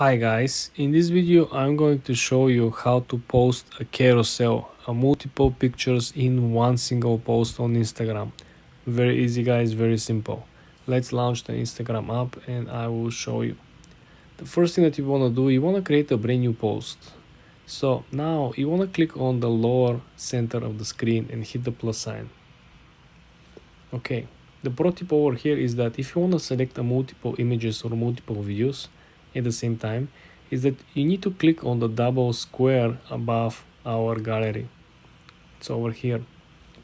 Hi guys, in this video I'm going to show you how to post a carousel, multiple pictures in one single post on Instagram. Very easy guys, very simple. Let's launch the Instagram app and I will show you. The first thing that you want to do, you want to create a brand new post. So now you want to click on the lower center of the screen and hit the plus sign. Okay, the pro tip over here is that if you want to select a multiple images or multiple views at the same time, is that you need to click on the double square above our gallery. It's over here.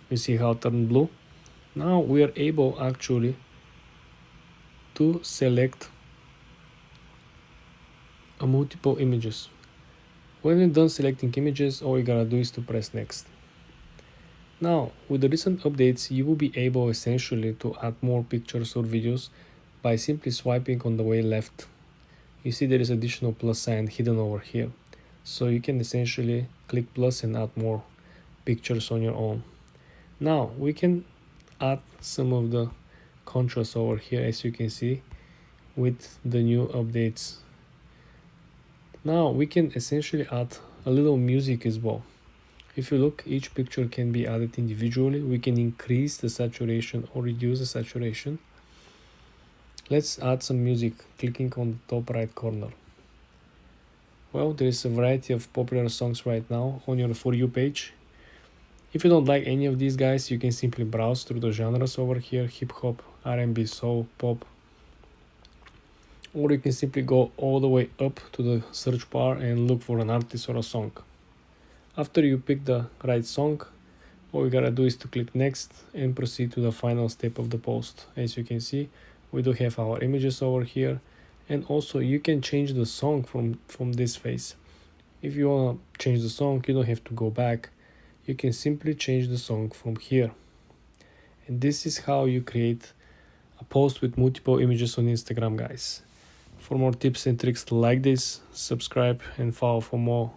You see how it turned blue? Now we are able actually to select a multiple images. When you're done selecting images, all you gotta do is to press next. Now, with the recent updates, you will be able essentially to add more pictures or videos by simply swiping on the way left. You see there is additional plus sign hidden over here. So you can essentially click plus and add more pictures on your own. Now, we can add some of the contrast over here, as you can see, with the new updates. Now, we can essentially add a little music as well. If you look, each picture can be added individually. We can increase the saturation or reduce the saturation. Let's add some music, clicking on the top right corner. Well, there is a variety of popular songs right now on your For You page. If you don't like any of these guys, you can simply browse through the genres over here, hip hop, R&B, soul, pop. Or you can simply go all the way up to the search bar and look for an artist or a song. After you pick the right song, all you gotta do is to click next and proceed to the final step of the post. As you can see, we do have our images over here, and also you can change the song from this phase. If you wanna change the song, you don't have to go back. You can simply change the song from here. And this is how you create a post with multiple images on Instagram, guys. For more tips and tricks like this, subscribe and follow for more.